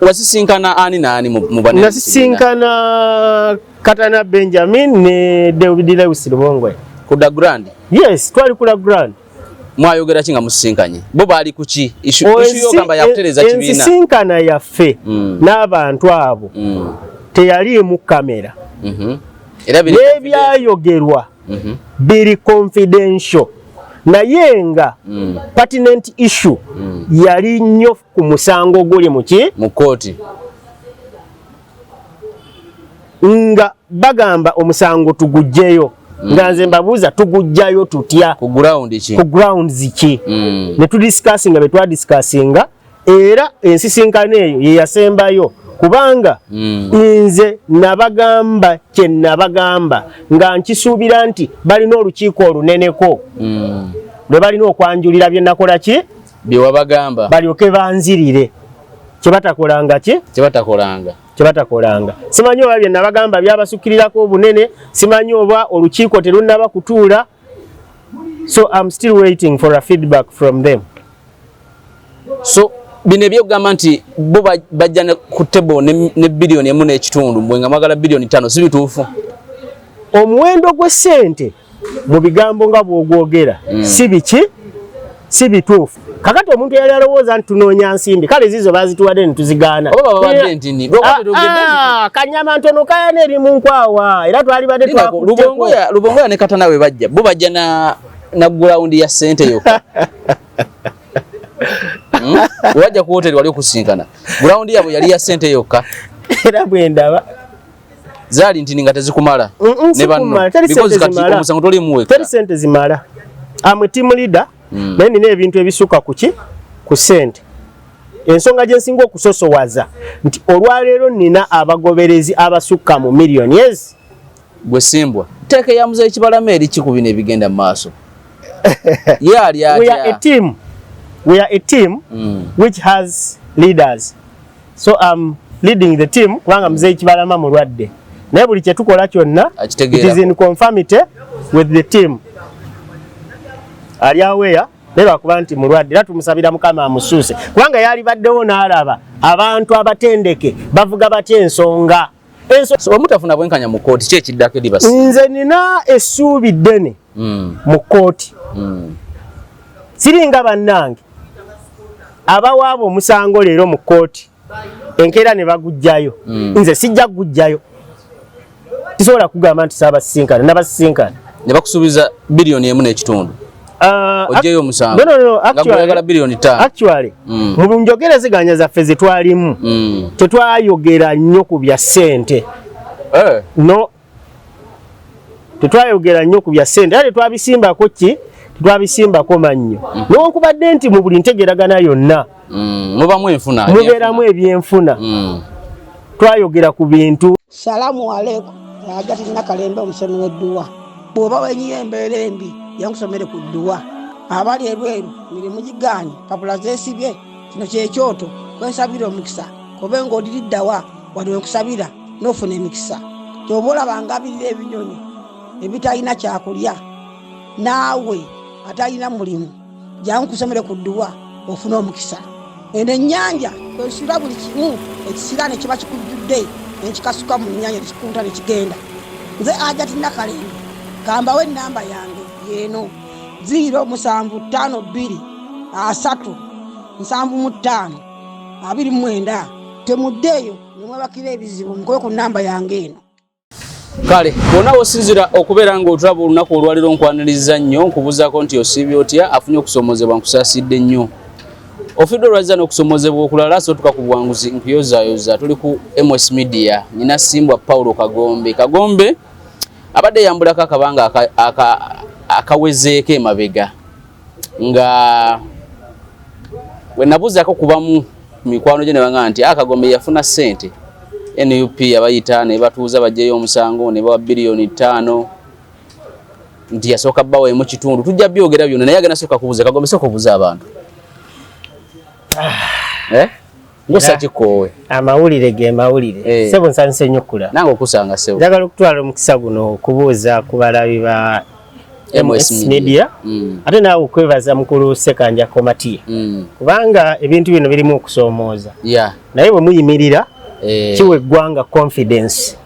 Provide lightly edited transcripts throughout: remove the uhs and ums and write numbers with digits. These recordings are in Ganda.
wasisinkana ani nani mu bane nasisinkana Katana Benjamin ne David Lewis Lubongwe ku da grand. Yes, twali kula grand. Mwayogera kinga musisinkanye bo bali kuki ishu yo kamba yakutereza kibina ensisinkana yaffe n'abantu abo teyali mu kamera era by'ebyayogerwa biri confidential naye nga pertinent issue yali nnyo ku musango guli mu kooti nga bagamba omusango tugujjeyo nga nze mbabuuza tugujjayo tutya ku ground ziki ne tudiscussinga be twadiscussinga era ensisinkano eyo ye yasembayo kubanga nze nabagamba kye nabagamba nga nkisuubira nti balina olukiiko oluneneko lwe balina okwanjulira bye nakola ki bye wabagamba balyoke banzirire kye batakolanga simanyi oba bye nabagamba byabasukirirako obunene simanyi oba olukiiko terunnaba kutuula so I'm still waiting for a feedback from them. So bine byogamba nti bo bajja ku table ne bilioni emu n'ekitundu mbwenga magala bilioni 5 si bituufu omuwendo gw'essente mu bigambo nga bw'ogwogera si biki si bituufu kakati omuntu yali alowooza nti tunoonya nsimbi kale zizo bazituwadde ne tuzigaana kanyama ntono kayana eri mu nkwawa era twali badde Lubongoya ne Katana we bajja bo bajja na ground ya ssente yokka wajja ku hoteli wali okusinkana ground yabo yali ya ssente yokka era bwendaba zali nti nga tezikumala ne banno because kati omusango toli muweka teri ssente zimala amwe team leader naye nina ebintu ebisuka ku ssente ensonga gye nsinga okusosowaza nti olwaleero nina abagoberezi abasukka mu millions gwe simbwa teeka ya muzeeyi Kibalama eri kikubina ebigenda mu maaso yali we are a team which has leaders so I'm leading the team kubanga muzeeyi Kibalama mulwadde naye buli kye tukola kyonna it is in conformity with the team ali aweya leba kuba nti mulwadde era tumusabira Mukama amusuuse kubanga yali baddewo n'alaba abantu abatendeke bavuga batya ensonga so omutafuna bwenkanya mu kooti kye kiddako eri basi nze nina essuubi ddene mu kooti siringa bannange abawaaba omusango leero mu kooti enkeera ne bagujjayo nze sijja kugujjayo tisobola kugamba nti saabasisinkana nabasisinkana ne bakusuubiza bilioni emu n'ekitundu ojeyo omusango no actually bilioni 5 actually mu njogerezeganya zaffe ze twalimu tetwayogera nnyo ku bya ssente no tetwayogera nnyo ku bya ssente ate twabisimbako twabisimbako mannyo newankubadde nti mu buli ntegeragana yonna mubeeramu ebyenfuna twayogera ku bintu. Salamu alaikum Hajati Nakalembe omusemi w'edduwa bw'oba wenyiye embeera embi yankusomere ku dduwa abali ebweru mirimu gigaanyi papula zeesibye kino kyekyoto kwensabira omukisa kobe ng'odiriddawa wali wenkusabira n'ofuna emikisa ky'oba olabanga abirira ebinyonyi ebitalina kyakulya naawe atalina mulimu jangu kusomere ku dduwa ofuna omukisa eno ennyanja kwesula buli kimu ekisira ne kiba kikujjudde nekikasuka mu nnyanja nekikunta nekigenda nze Hajati Nakalembe kambawo ennamba yange yeeno 052537529 temuddeeyo nemwebakira ebizibu mukobe ku nnamba yange eno. Kale bonna osinzira okubeera ng'otulaba olunaku olwaliro nkwaniriza nnyo nkubuzaako nti osiibye otya afunye okusomozebwa nkusaasidde nnyo ofidde olwaziza n'okusomozebwa okulala sotuka ku bwanguzi nkuyozaayoza tuli ku MS Media nina Simbwa Paulo Kagombe abadde yambulako akabanga akawezeeko emabega nga we nabuzaako kubamu mikwano gye ne banga nti Kagombe yafuna ssente NUP abayita ne batuuza bajjeyo omusango ne bawa bilioni 5 nti yasooka bbawo emu kitundu tujja byogera byonna naye agenda sooka kubuza Kagombe sooka kubuza abantu ngosa kikowe amawulire ge mawulire sebo nsanise nnyo kula nange okusanga sebo njagala okutwala omukisa guno okubuuza ku balabi ba MS Media ate naawe okwebaza mukulu Sekanja Komatiya kubanga ebintu bino birimu okusoomooza naye bwe muyimirira kiwa eggwanga confidence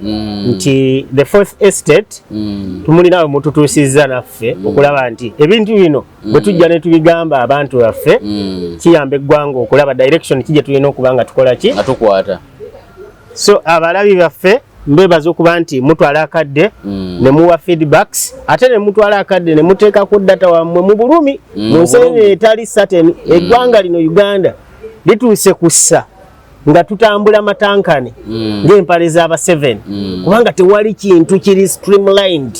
nti the fourth estate tumulinawe mututuusizza naffe okulaba nti ebintu bino bwe tujja ne tubigamba abantu baffe kiyamba eggwanga okulaba direction kijja tulina okuba nga tukola ki atukwata. So abalabi baffe mbebaza okuba nti mutwala akadde ne muwa feedbacks ate ne mutwala akadde ne muteekako data wammwe mu bulumi mu nsi etali certain. Eggwanga lino Uganda lituuse kussa nga tutambula matankane ng'empale z'aba 7 kubanga tewali kintu kiri streamlined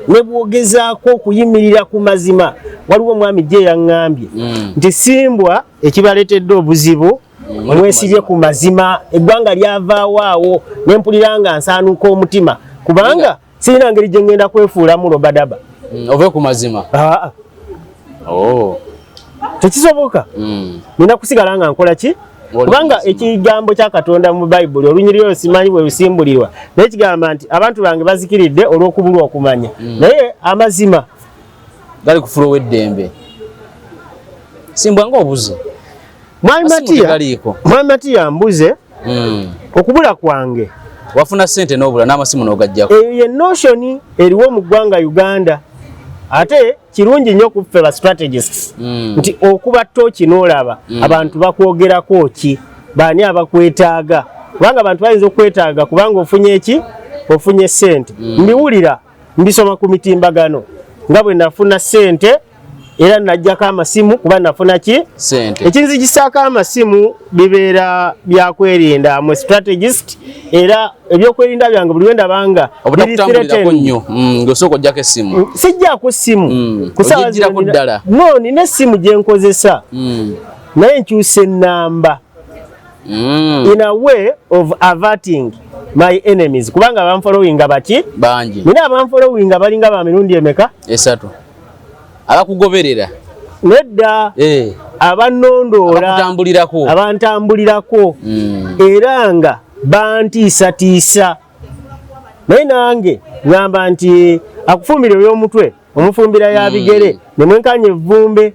ne bwogezaako okuyimirira ku mazima. Waliwo omwami gye yaŋŋambye nti simbwa ekibaleetedde obuzibu mwesibye ku mazima. Eggwanga lyavaawo awo ne mpulira nga nsaanuuka omutima kubanga sirina ngeri gye ŋŋenda kwefuulamu Robadaba ove ku mazima. Tekisoboka. Nina kusigala nga nkola ki kubanga ekigambo kya Katonda mu Bayibuli olunyiriro simanyi bwe lusimbulirwa naye kigamba nti abantu bange bazikiridde olw'okubulwa okumanya naye amazima gali kufuula ow'eddembe. Simbwa ng'obuze Mwami Matiya mbuze okubula kwange wafuna ssente n'obula n'amasimu n'ogajjako. Eyo ye notion eriwo mu ggwanga Uganda ate kirungi nnyo kuffe ba strategists nti okuba tooki n'olaba abantu bakwogerako ki baani abakwetaaga kubanga abantu bayinza okwetaaga kubanga ofunye eki ofunye ssente. Mbiwulira mbisoma ku mitimbagano nga bwe nafuna ssente era najjako amasimu kuba nafuna ki ssente. Ekinzigisaako amasimu bibeera byakwerinda mu strategist era ebyokwerinda byange buli wendabanga obutakutambulirako nnyo ng'osooka ojjako essimu. Sijjaako simu ojigirako ddala. No, nina essimu gye nkozesa naye nkyusa ennamba in a way of averting my enemies kubanga abanfollowinga baki bangi. Nina abanfollowinga balinga ba mirundi emeka? 3. Abakugoberera nedda abannondoola abantambulirako era nga bantiisatiisa naye nange ŋŋamba nti akufumbira eby'omutwe omufumbira ya bigere ne mwenkanya evvumbe.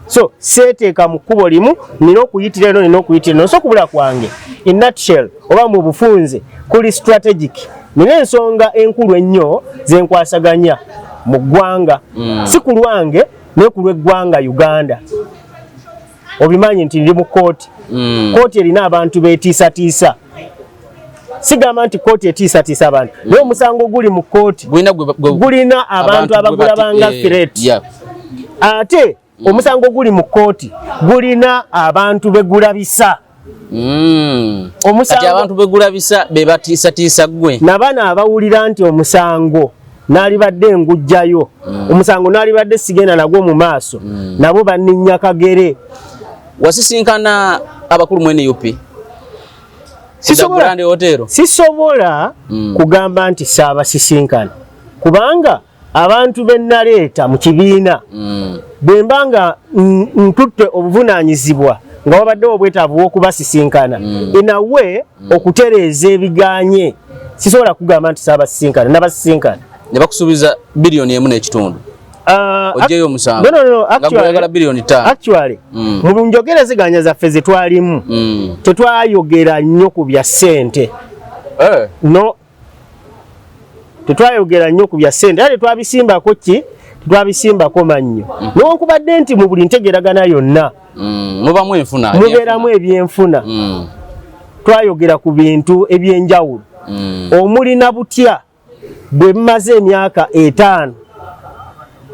So seeteeka mu kkubo limu nina okuyitira eno nina okuyitira eno. So okubula kwange in nutshell oba mu bufunze kuli strategic. Nina ensonga enkulu ennyo ze nkwasaganya mu ggwanga si ku lwange naye ku lw'eggwanga Uganda. Obimanyi nti ndi mu kooti. Kooti erina abantu beetiisatiisa. Sigamba nti kooti etiisatiisa abantu naye omusango guli mu kooti gulina abantu abagulabanga threat. Ate omusango guli mu kooti gulina abantu begulabisa. Kati abantu begulabisa be batiisatiisa ggwe nabana abawulira nti omusango nalibadde ngujjayo omusango nalibadde sigenda nagwo mu maaso nabo banninnya kagere. Wasisinkana abakulu mu NUP? Sisobola kugamba nti saabasisinkana kubanga abantu be naleeta mu kibiina bwe mbanga ntutte obuvunaanyizibwa nga wabaddewo obwetaavu bw'okubasisinkana in a way okutereeza ebiganye. Sisobola kugamba nti saabasisinkana nabasisinkana. Ne bakusuubiza biliyoni 1.5 ojjeyo omusango nga biliyoni 5. Actually mu njogerezeganya zaffe ze twalimu tetwayogera nnyo ku bya ssente. No, tetwayogera nnyo ku bya ssente era tetwabisimbako ki tetwabisimbako mannyo newankubadde nti mu buli ntegeragana yonna mubeeramu ebyenfuna twayogera ku bintu ebyenjawulo omulina butya bwe mmaze emyaka 5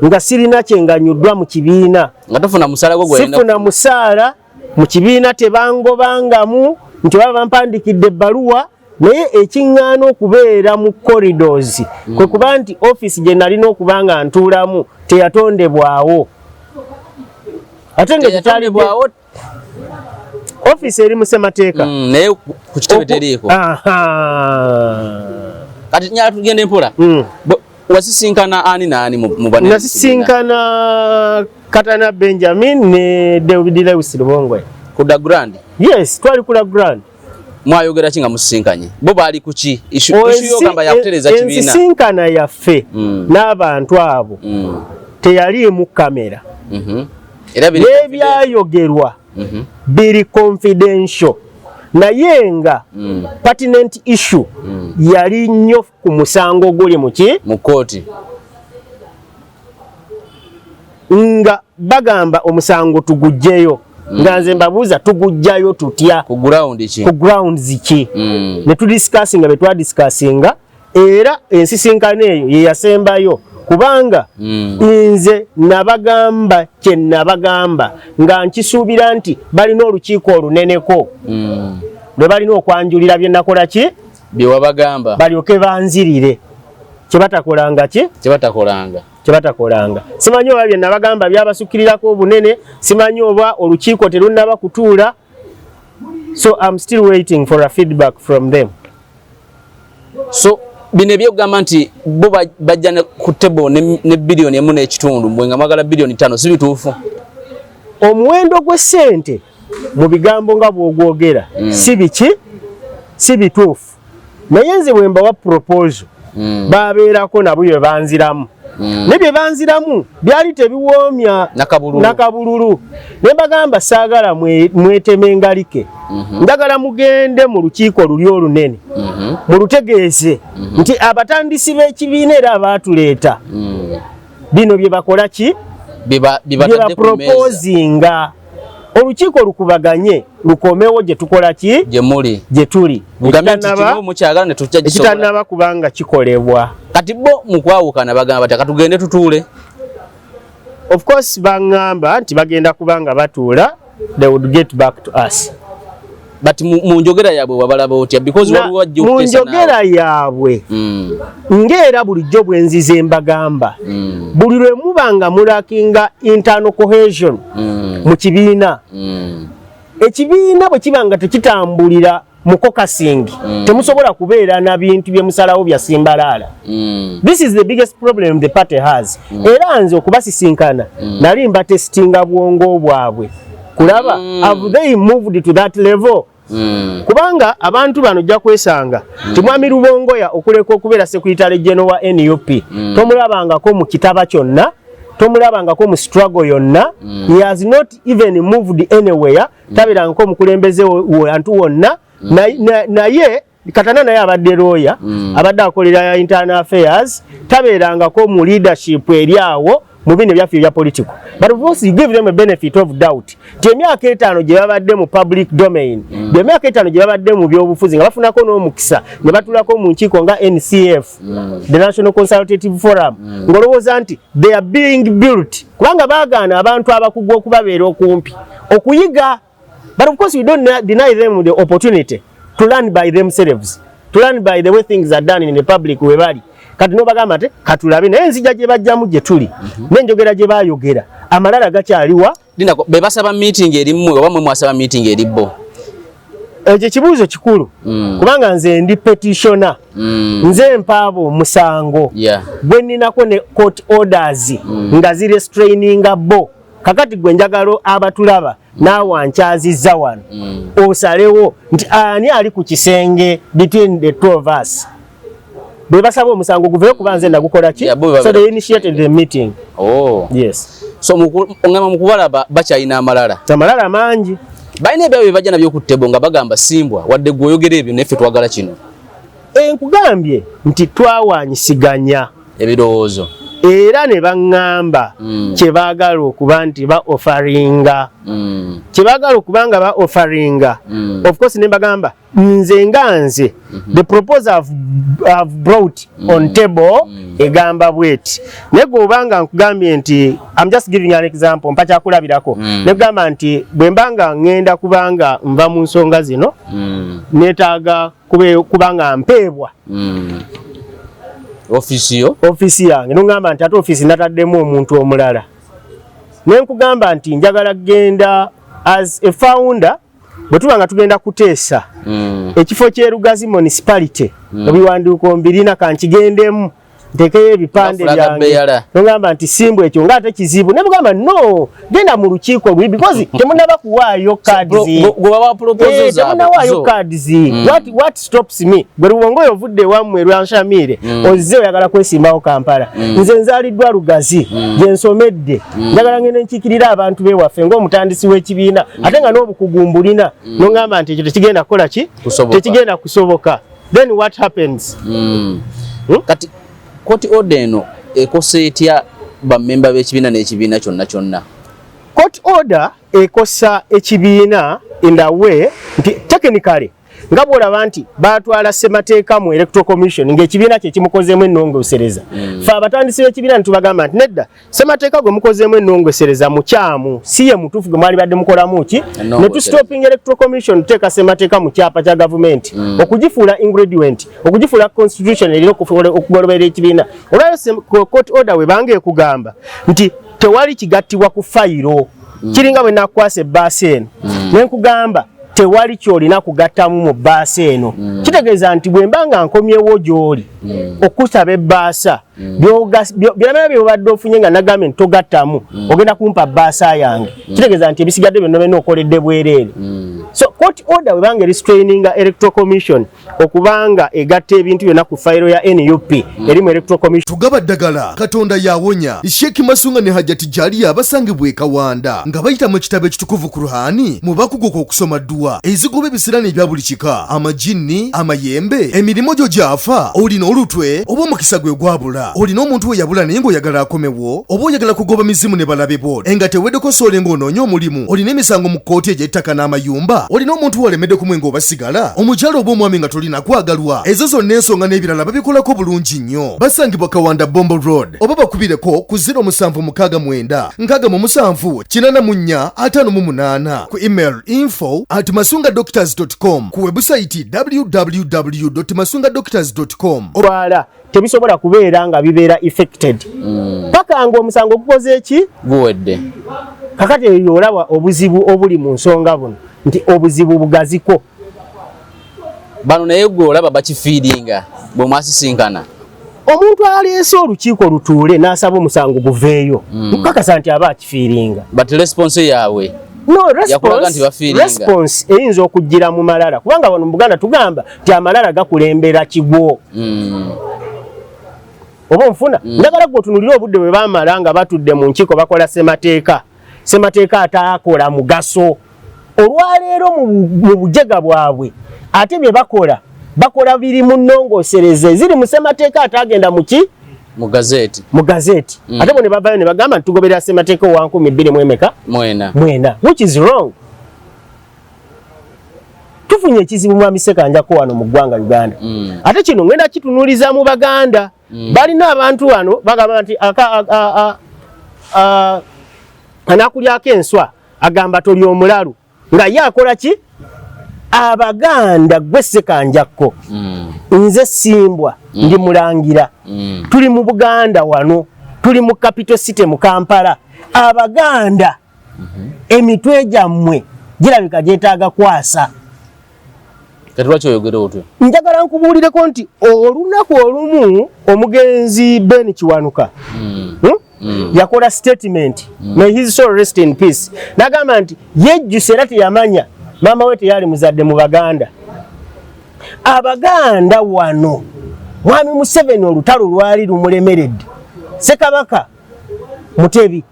nga sirina kyenganyuddwa mu kibiina sifuna musaala mu kibiina tebangobangamu nti baba bampandikidde ebbaluwa naye ekiŋŋaana okubeera mu corridors kwe kuba nti office gye nalina okuba nga ntuulamu teyatondebwawo ate nga kitaalibwawo office eri mu ssemateeka naye ku kitebe teriiko. Kati nyala tugende mpola. Wasisinkana ani naani mu bane? Nasisinkana Katana Benjamin ne David Lewis Lubongwe. Kuda Grand? Yes, twali kula Grand. Mwayogera kinga musisinkanye. Bo bali kuki? Issue yo kamba ya kutereza kibiina. Ensisinkana yaffe n'abantu abo teyali mu kamera era nebyayogerwa biri confidential naye nga pertinent issue yali nnyo ku musango guli mu kooti nga bagamba omusango tugujjeyo nga nze mbabuuza tugujjayo tutya ku grounds ki ne tudiscussinga be twadiscussinga era ensisinkano eyo ye yasembayo kubanga nze nabagamba kye nabagamba nga nkisuubira nti balina olukiiko oluneneko lwe balina okwanjulira bye nakola ki bye wabagamba balyoke banzirire kyebatakolanga simanyi oba bye nabagamba byabasukkirirako obunene simanyi oba olukiiko terunnaba kutuula so I'm still waiting for a feedback from them. So bino ebyokugamba nti bo bajja ku table ne billion emu n'ekitundu mbwenga mwagala billion 5 si bituufu omuwendo gw'essente mu bigambo nga bw'ogwogera si bituufu naye nze bwe mbawa proposal babeerako nabo bye banziramu ne bye banziramu byali tebiwoomya nakabululu ne bagamba saagala mwetemengalike ndagala mugende mu lukiiko luli olunene mulutegeeze nti abatandisi b'ekibiina era abaatuleeta bino bye bakola ki bye baproposinga olukiiko lukubaganye lukomewo gye tukola ki gye tuli ekitanaba kubanga kikolebwa kati bo mukwawukana bagamba bati katugende tutuule of course bangamba nti bagenda kubanga batuula they would get back to us but mu njogera yaabwe wabalaba otya because waliwo wajja okutesa mu njogera yaabwe ng'era bulijjo bwe nzize mbagamba buli lwe mubanga mulakinga internal cohesion mu kibiina ekibiina bwe kibanga tekitambulira mu caucusing temusobola kubeera na bintu bye musalawo bya simbalaala this is the biggest problem the party has era nze okubasisinkana nali mbatestinga bwongo bwabwe kulaba have they moved to that level kubanga abantu bano jja kwesanga timwami Rubongoya okuleka okubeera secretary general wa NUP tomulabangako mu kitaba kyonna tomulabangako mu struggle yonna he has not even moved anywhere tabeerangako omukulembeze wantu wonna naye katana naye abadde lawyer abadde akolera internal affairs tabeerangako mu leadership eri awo mu bino byaffe ebya political but of course you give them a benefit of doubt ti emyaka 5 gye babadde mu public domain emyaka 5 gye babadde mu byobufuzi nga bafunako n'omukisa ne batulako mu nkiiko nga NCF the National Consultative Forum ng'olowooza nti they are being built kubanga baagaana abantu abakugu okubabeera okumpi okuyiga but of course we don't deny them the opportunity to learn by themselves to learn by the way things are done in the public we bali kati no bagamba ate katulabe naye nzija gye bajjamu gye tuli n'enjogera gye baayogera amalala gakyaliwa linako be basaba meeting eri mmwe oba mmwe mwasaba meeting eri bo ekyo kibuuzo kikulu kubanga nze ndi petitioner nze mpaabo musango gwe ninako ne court orders nga ziri restraininga bo kakati gwe njagalo abatulaba naawe nkyazizza wano osalewo nti ani ali ku kisenge between the two of us bwe basaba omusango guveyo kuba nze nagukola ki so they initiated the meeting. Yes, so ngama mukubalaba bakyalina amalala mangi balina ebyawe bajja nabyo ku ttebo nga bagamba simbwa wadde gwe oyogera ebyo neffe twagala kino nkugambye nti twawanyisiganya ebirowoozo era ne baŋŋamba kye baagala okuba nti ba offeringa kye baagala okubanga ba offeringa of course ne bagamba nze nga nze the proposal have brought on table egamba bweti naye gw'obanga nkugambye nti I'm just giving an example mpa kyakulabirako ne kugamba nti bwe mbanga ŋŋenda kubanga nva mu nsonga zino neetaaga kubanga mpeebwa ofisi yange nongamba nti ate ofisi nataddemu omuntu omulala ne nkugamba nti njagala genda as a founder bwe tuba nga tugenda kuteesa ekifo ky'erugazi municipality ebiwandiiko mbirina kankigendemu ntekeyo ebipande byange nogamba nti simbu ekyo nga ate kizibu ne mugamba no genda mu lukiiko lwi because temunaba kuwaayo cards temunawaayo cards what stops me bwe Luwongoyo ovudde wammwe Lwanshamire ozze oyagala kwesimbawo Kampala nze nzaaliddwa Lugazi gye nsomedde njagala ngende nkiikirira abantu bewaffe ng'omutandisi w'ekibiina ate nga n'obukugu mbulina nogamba nti ekyo tekigenda kukola ki tekigenda kusoboka then what happens kati court order eno ekosa etya bammemba b'ekibiina n'ekibiina kyonna court order ekosa ekibiina in the way nti technically nga bw'olaba nti baatwala ssemateeka mu electoral commission ng'ekibiina kye kimukozeemu ennongoosereza fe abatandisi b'ekibiina ne tubagamba nti nedda ssemateeka gwe mukozeemu ennongoosereza mukyamu si ye mutuufu gwe mwali badde mukolamu ki ne tustoping electoral commission tuteeka ssemateeka mu kyapa kya gavumenti okugifuula ingredient okugifuula constitution erina okugolobera ekibiina olwayo court order we bange ekugamba nti tewali kigattibwa ku fayiro kiringa bwe nakwasa ebbaasi eno ne nkugamba tewali kyolina kugattamu mu bbaasa eno kitegeeza nti bwe mbanga nkomyewo gy'oli okusaba ebbaasa byonna byobadde ofunye nga nagambye nti togattamu ogenda kumpa bbaasa yange kitegeeza nti ebisigadde byonna okoledde bwereere so court order webanga restraininga electoral commission okubanga egatta ebintu byonna ku fayiro ya NUP eri mu electoral commission tugaba ddagala Katonda yawonya Sheikh Masunga ne Hajati Jaliya abasangibwa e Kawanda nga bayita mu kitabo ekitukuvu Kurhani mu bakuguka okusoma dduwa ezigoba ebisirani ebya buli kika amajinni amayembe emirimu gyo gyafa olina olutwe oba omukisa gwe gwabula olina omuntu we yabula naye ng'oyagala akomewo oba oyagala kugoba mizimu ne balabe bo enga teweddeko soole ng'onoonya omulimu olina emisango mu kkooti egy'ettaka n'amayumba olina omuntu walemedde kumwe ng'obasigala omukyalo oba omwami nga tolina kwagalwa ezo zonna ensonga n'ebirala babikolako bulungi nnyo basangibwa Kawanda Bombo Road oba bakubireko ku 0769 57 ku email info@masungadoctors.com ku website www.masungadoctors.com olwala tebisobola kubeera nga bibeera affected paka nga omusango gukoze eki guwedde kakati eyo olaba obuzibu obuli mu nsonga buno nti obuzibu bugaziko bano naye gwe olaba bakifiiringa bwe mwasisinkana omuntu aleese olukiiko lutuule n'asaba omusango guveeyo nkakasa nti aba akifiiringa but response yaabwe no response eyinza okujjira mu malala kubanga wano mu Buganda tugamba nti amalala gakulembera kigwo oba nfuna njagala gwe otunulira obudde bwe baamala nga batudde mu nkiiko bakola ssemateeka ataakola mugaso olwaleero mu bujega bwabwe ate bye bakola biri mu nnongoosereze ziri mu ssemateeka ataagenda muki mu gazeti ate bo ne bavayo ne bagamba nti tugoberera ssemateeka owa 2022 mwena which is wrong. Tufunye ekizibu mwami Ssekanjako wano mu ggwanga Uganda ate kino ngenda kitunuuliza mu Baganda balina abantu wano bagamba nti anakulyako enswa agamba toli omulalu nga ye akola ki Abaganda gwe Ssekanjako nze simbwa ndi mulangira tuli mu Buganda wano tuli mu capital city mu Kampala Abaganda emitwe gyammwe girabika gyetaaga kwasa kati lwaki oyogera otyo njagala nkubuulireko nti olunaku olumu omugenzi Ben Kiwanuka yakola statement may his soul rest in peace nagamba nti yejjuse era teyamanya maama we teyali muzadde mu Baganda Abaganda wano mwami Museveni olutalo lwali lumulemeredde Ssekabaka Mutebi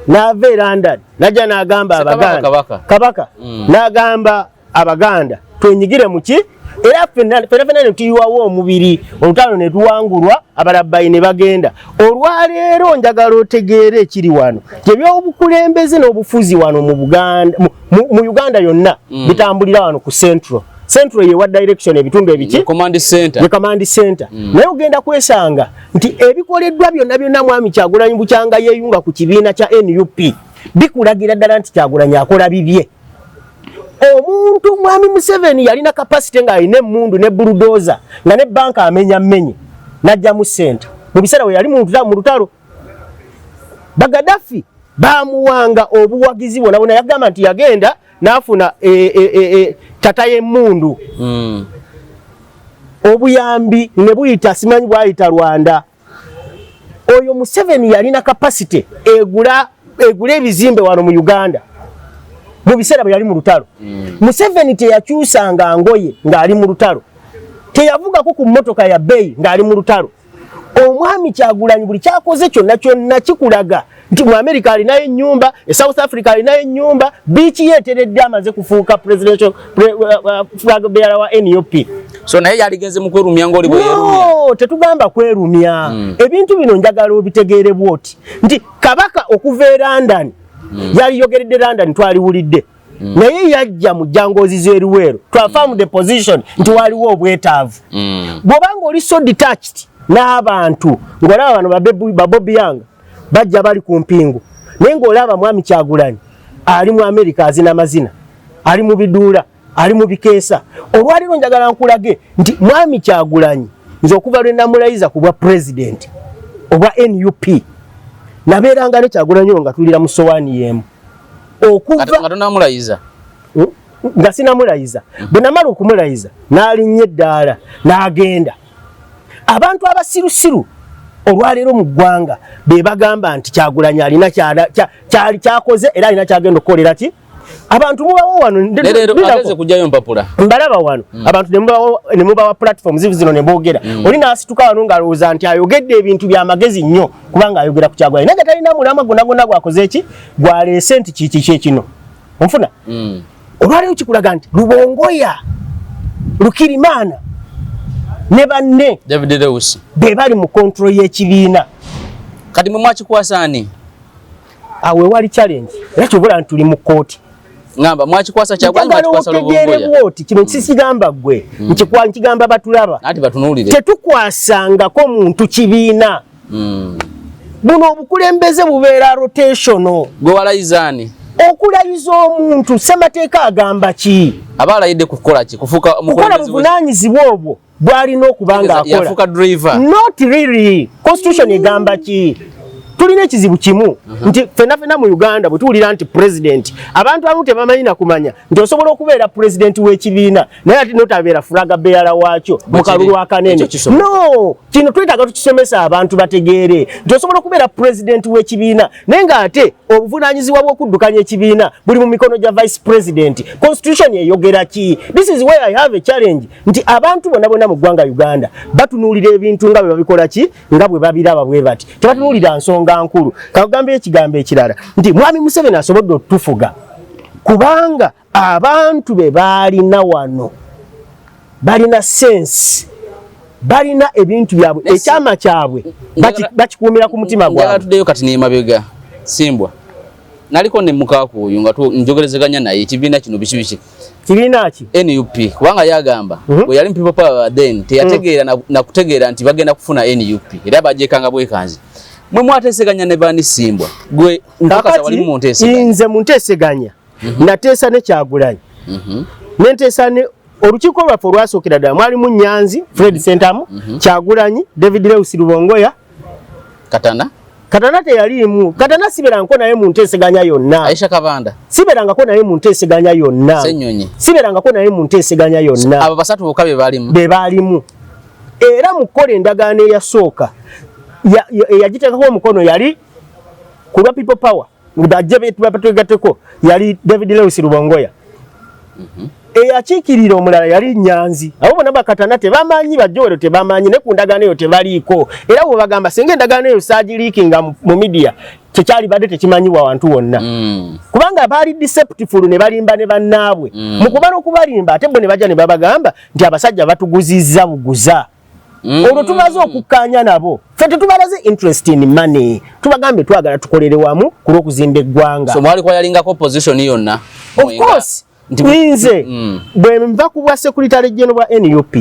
n'ava e London najja n'agamba Abaganda Kabaka n'agamba Abaganda twenyigire muki era ffenna ne tuyiwawo omubiri olutalo ne tuwangulwa abalabbayi ne bagenda olwaleero njagala otegeera ekiri wano ebyobukulembeze n'obufuzi wano mu Uganda yonna bitambulira wano ku Central yewa direction ebitundu ebiki command center naye ogenda kwesanga nti ebikoleddwa byonna mwami Kyagulanyi bukyanga yeeyunga ku kibiina kya NUP bikulagira ddala nti Kyagulanyi akola bibye omuntu mwami Museveni yalina capacity nga alina emmundu ne bulldozer nga ne banka amenya najja mu center mu biseera we yali mu lutalo Bagadafi bamuwanga obuwagizi bwonna yagamba nti yagenda n'afuna tata y'emmundu obuyambi ne buyita simanyi bwayita Rwanda oyo Museveni yalina capacity egula ebizimbe wano mu Uganda mu biseera bwe yali mu lutalo. Museveni teyakyusanga ngoye ng'ali mu lutalo, teyavugako ku mmotoka ya bbeeyi ng'ali mu lutalo. Omwami Kyagulanyi buli kyakoze kyonna kikulaga nti mu America alinayo ennyumba, e South Africa alinayo ennyumba, biiki yeeteredde amaze kufuuka presidential flag bearer wa NUP. So naye yaligenze mu kwerumya ng'oli bwe yerumya? No, tetugamba kwerumya. Ebintu bino njagala obitegeere bwoti nti Kabaka okuva e London yali yogeredde London twaliwulidde, naye yajja mu jangoozi z'eruweero twafaamu the position nti waliwo obwetaavu. Bw'obanga oli so detached n'abantu ng'olaba bano Bobi Wine bajja bali ku mpingu, naye ng'olaba Mwami Kyagulanyi ali mu America azina mazina, ali mu biduula, ali mu bikeesa. Olwaliro njagala nkulage nti Mwami Kyagulanyi nze okuva lwe namulayiza ku bwa president obwa NUP nabeeranga ne Kyagulanyi nga tulira mu sowaani y'emu okuva nga tonamulayiza nga sinamulayiza. Bwe namala okumulayiza n'alinnya eddaala n'agenda. Abantu abasirusiru olwaleero mu ggwanga be bagamba nti Kyagulanyi alina kyali kyakoze era alina kyagenda okukolera ki abantu mubawo wano ageze kujjayo mpapula mbalaba wano abantu ne mubawa platform zino ne boogera. Oli n'asituka wano ng'alowooza nti ayogedde ebintu by'amagezi nnyo kubanga ayogera ku Kyagulanyi naye talina mulama gonna gwakoze eki gwaleese nti kiki kino onfuna. Olwaleero kikulaga nti Lubongoya, Lukirimaana ne banne David Lewis be bali mu control y'ekibiina. Kati mwe mwakikwasani awe wali challenge era kyobula ntuli mu kooti ngamba mwakikwasa Kyagulanyi mwakikwasa Lubongoya kino kisigamba gwe nkigamba batulaba ati batunuulire tetukwasangako muntu kibiina. Buno obukulembeze bubeera rotational. Gwe walayizaani okulayiza omuntu ssemateeka agamba ki? Abaalayidde kukola ki? Kufuuka omukulembeze buvunaanyizibwa obwo bwalina okubanga akola. Yafuuka driver. Not really. Constitution egamba ki? Tulina ekizibu kimu nti fena mu Uganda bwe tuwulira nti president abantu abamu tebamanyi na kumanya nti osobola okubeera president w'ekibiina naye ate notabeera flag bearer waakyo mu kalulu akanene. No, kino twetaaga tukisomesa abantu bategeere nti osobola okubeera president w'ekibiina naye ng'ate obuvunaanyizibwa bw'okuddukanya ekibiina buli mu mikono gya vice president. Constitution eyogera ki? This is where I have a challenge nti abantu bonna mu ggwanga Uganda batunuulira ebintu nga bwe babikola ki nga bwe babiraba bwe bati tebatunuulira nsonga nkulu. Kagambe ekigambo ekirala nti Mwami Museveni asobodde otufuga kubanga abantu be balina wano balina sense, balina ebintu byabwe, ekyama kyabwe bakikuumira ku mutima gwabwe. Njagala tuddeyo kati n'emabega Simbwa naliko ne mukaakuuyu nga njogerezeganya naye ekibiina kino biki kibiina ki NUP kubanga yagamba bwe yali People Power then teyategeera na kutegeera nti bagenda kufuna NUP era bajekanga bwekanzi. Mwe mwateeseganya ne bani Simbwa gwe ndakasa wali mu nteeseganya nze mu nteeseganya nateesa ne Kyagulanyi nenteesa ne olukiiko lwaffe olwasookera ddala mwalimu Nyanzi Fred Sentamu Kyagulanyi David Lewis Lubongoya Katana teyaliimu. Katana siberangako naye mu nteeseganya yonna. Aisha Kabanda siberangako naye mu nteeseganya yonna. Ssenyonyi siberangako naye mu nteeseganya yonna. Abo basatu bokka be baalimu era mu kukola endagaano eyasooka yagiteekako omukono yali ku lwa People Power ng'ajje betubategateko yali David Lewis Lubongoya. Eyakiikirira omulala yali Nyanzi. Abo bonna bakatana tebamanyi bajjowero tebamanyi ne ku ndagaano eyo tebaliiko era bwe bagamba singa endagaano eyo saagiriikinga mu media tekyali badde tekimanyibwa wantu wonna kubanga baali deceptively ne balimba ne bannaabwe mu kuba n'okubalimba ate bo ne bajja ne babagamba nti abasajja batuguzizza buguza. Olwo tumaze okukkaanya nabo ffe tetubalaze interest in money tubagambe twagala tukolere wamu ku lw'okuzimba eggwanga. So mwali kwa yalingako opposition yonna of course nze bwe nva ku bwa secretary general bwa NUP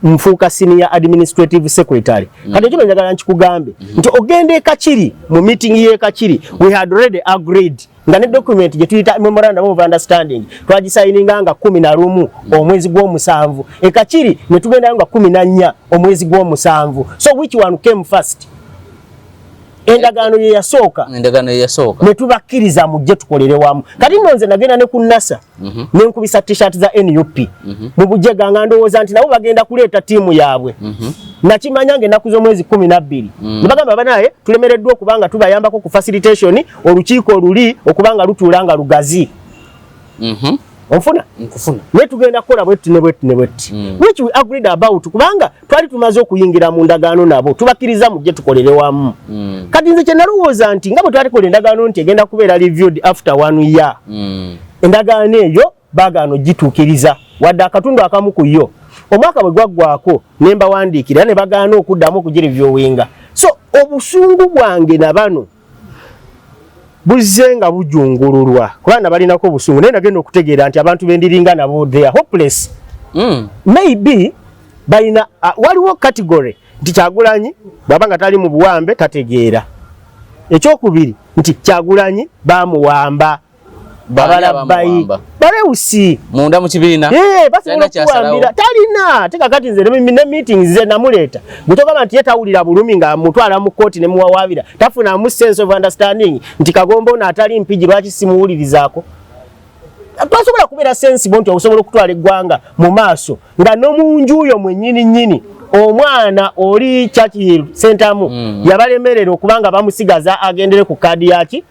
nfuuka senior administrative secretary kati ekyo njagala nkikugambe nti ogenda e Kakiri mu meeting y'e Kakiri we had already agreed nga ne document gye tuyita memorandum of understanding twagisayininga nga 11 omwezi gw'omusanvu e Kakiri ne tugenda nga 14 omwezi gw'omusanvu. So which one came first? Endagaano ye yasooka ne tubakkiriza mujje tukolere wamu. Kati nno nze nagenda ne ku NASA ne nkubisa t-shirt za NUP mu bujega nga ndowooza nti nabo bagenda kuleeta tiimu yaabwe nakimanya ng'ennaku z'omwezi 12 ne bagamba banaye tulemereddwa okubanga tubayambako ku facilitation olukiiko oluli okubanga lutuula nga lugazi. Onfuna? Nkufuna. Ne tugenda kukola bwetti ne bwetti ne bwetti. Which we agreed about kubanga twali tumaze okuyingira mu ndagaano nabo tubakkiriza mujje tukolere wamu. Kati nze kye nalowooza nti nga bwe twali kola endagaano nti egenda kubeera reviewed after 1 year. Endagaano eyo baagaano gituukiriza wadde akatundu akamu ku yo. Omwaka bwe gwaggwako ne mbawandiikira ne bagaana okuddamu okugireviewinga. So obusungu bwange na bano buzenga bujungululwa kubanga balinako obusungu naye nagenda okutegeera nti abantu bendiringa nabo they are hopeless. Maybe balina waliwo category nti Kyagulanyi bwabanga tali mu buwambe tategeera. Ekyokubiri nti Kyagulanyi bamuwamba babalabayi balewusi munda mu kibiina basobola okuwambira talina teka kati nze ne meetings ze namuleeta gutogamba nti yetawulira bulumi nga mutwala mu kooti ne muwawabira tafuna mu sense of understanding nti Kagomba ono atali mpiji lwaki simuwulirizaako. Twasobola kubeera sensible nti okusobola okutwala eggwanga mu maaso nga n'omunjuyo mwennyini omwana oli Churchill Centamu yabalemerera okubanga bamusigaza agendere ku kaadi yaki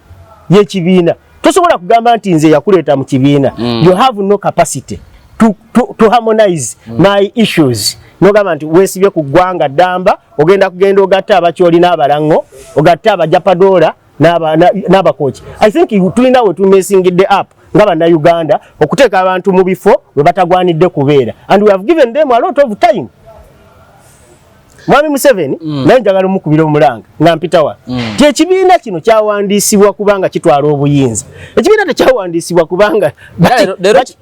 y'ekibiina. Tosobola kugamba nti nze yakuleeta mu kibiina. You have no capacity to harmonize my issues. Nogamba nti weesibye ku ggwanga ddamba ogenda ogatta abakyoli n'abalango ogatta abajapadola n'abakoki. I think tulina we tumesingidde up nga bannayuganda okuteeka abantu mu bifo we batagwanidde kubeera and we have given them a lot of time. Mwami Museveni naye njagala mukubira omulanga nga mpitawa ekibiina kino kyawandiisibwa kubanga kitwala obuyinza. Ekibiina tekyawandiisibwa kubanga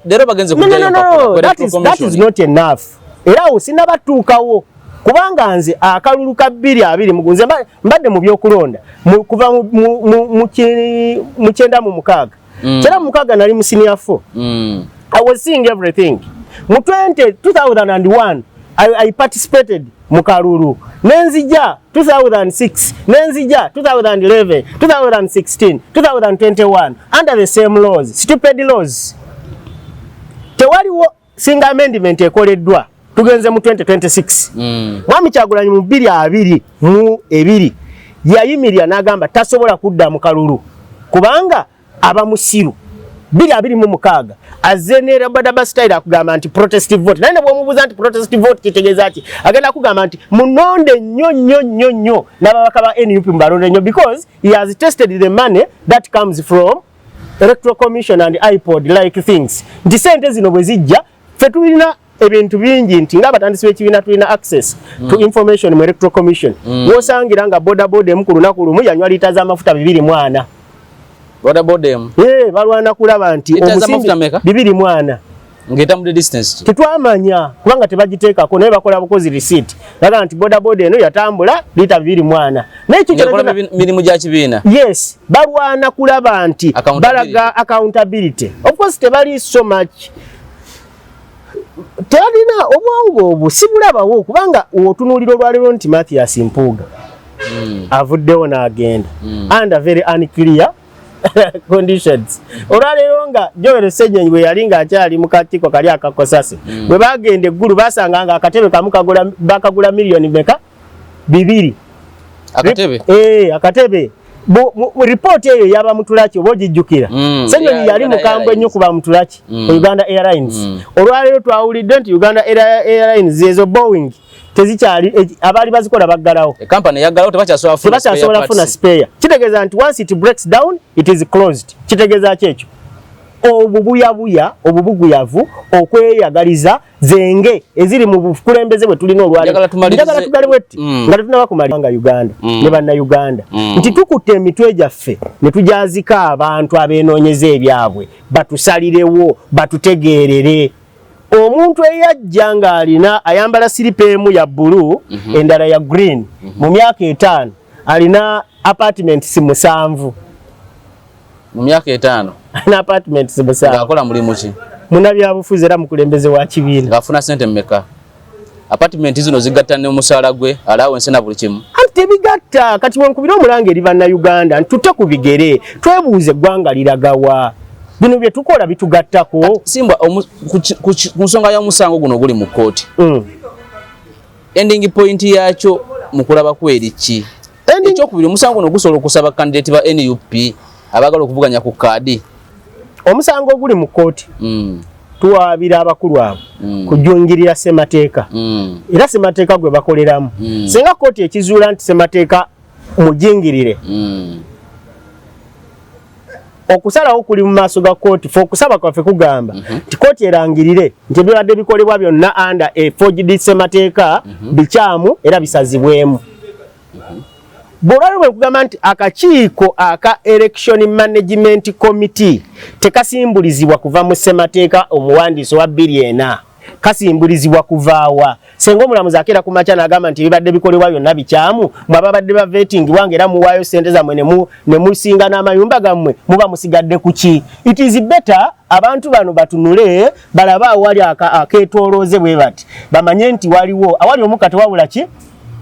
lero bagenze kujjayo that is not enough. Era awo sinnabatuukawo kubanga nze akalulu ka 2 mugunze mbadde mu byokulonda kuva mu 9 kyera mu 6 nali mu senior 4. I was seeing everything. Mu 2001 I participated Mukaruru. Nenzija 2006, Nenzija 2011, 2016, 2021 under the same laws, stupid laws. Tewaliwo single amendment ekoleddwa tugenze mu 2026. Mwami Kyagulanyi mu 2022 yayimirira n'agamba tasobola kudda mu kalulu kubanga aba musiru 2026 azenera badaba style akugamba nti protestive vote naye bwomubuza nti protestive vote kitegeeza ki agenda kugamba nti munonde nnyo n'ababaka ba NUP mbalonde nnyo because he has tested the money that comes from Electoral Commission and iPod like things. Nti sente zino bwe zijja ffe tulina ebintu bingi nti nga batandisi b'ekibiina tulina access to information mu Electoral Commission. Wosangira nga bodaboda emu ku lunaku lumu yanywa liita z'amafuta 240. Bodaboda balwana kulaba nti omusingi 240 ngeta mu distance tetwamanya kubanga tebagiteekako naye bakola bukozi receipt laga nti bodaboda eno yatambula liita 240 n'ekyo mirimu gya kibiina. Yes, balwana kulaba nti balaga accountability. Of course tebali so much talina obwongo obwo sibulabawo kubanga otunuulira olwaliro nti Mathias Mpuuga avuddewo n'agenda under very unclear conditions. Olwaliro nga Joel Ssenyenyi bwe yali ng'akyali mu katiko kali akakosase bwe bagenda eggulu basanga nga akatebe kamu bakagula miliyoni meka 2. Akatebe akatebe report eyo yaba mutulaki oba ogijjukira. Ssenyenyi yali mukambwe nnyo kuba mutulaki Uganda Airlines. Olwaliro twawulidde nti Uganda Airlines ezo Boeing tezikyali abali bazikola baggalawo. Company yaggalawo tebakyasobola funa spare. Kitegeeza nti once it breaks down it is closed. Kitegeeza kyekyo obubuyabuya obubuguyavu okweyagaliza zenge eziri mu bukulembeze bwe tulina olwaliro njagala tugale bwetti nga tetunaba kumalanga Uganda ne bannayuganda nti tukutte emitwe gyaffe ne tujazika abantu abeenoonyeza ebyabwe batusalirewo batutegeerere. Omuntu eyajja ng'alina ayambala siripa emu ya bbulu endala ya green mu myaka 5 alina apartments 7 mu myaka 5 na apartments 7 akola mulimu ki munnabyabufuzi era mukulembeze wa kibiina afuna sente mmeka apartment zino zigatta ne omusaala gwe allowance na buli kimu tebigatta kati wenkubira omulanga eri bannayuganda ntute ku bigere twebuuze eggwanga liragawa bino bye tukola bitugattako Simbwa ku nsonga y'omusango guno guli mu kkooti ending point yakyo mukulaba kweri ki ekyokubiri omusango no gusobola okusaba candidate ba NUP abagala okuvuganya ku kaadi omusango oguli mu kooti tuwaabira abakulu abo kujungirira ssemateeka era ssemateeka gwe bakoleramu singa kooti ekizuula nti ssemateeka mujingirire okusalawo kuli mu maaso ga kooti fe okusaba kwaffe kugamba nti kooti erangirire nti ebibadde bikolebwa byonna under a forged ssemateeka bikyamu era bisazibwemu bwolwali bwe kugamba nti akakiiko aka election management committee tekasimbulizibwa kuva mu ssemateeka omuwandiisi wa biliyena kasimbulizibwa kuvaawa senga omulamuzi akeera ku makya n'agamba nti ebibadde bikolebwa byonna bikyamu mwababadde ba vetting wange era muwaayo ssente zammwe ne musinga n'amayumba gammwe muba musigadde ku ki it is better abantu bano batunule balaba awali akeetoolooze bwe bati bamanye nti waliwo awali omukka tewabula ki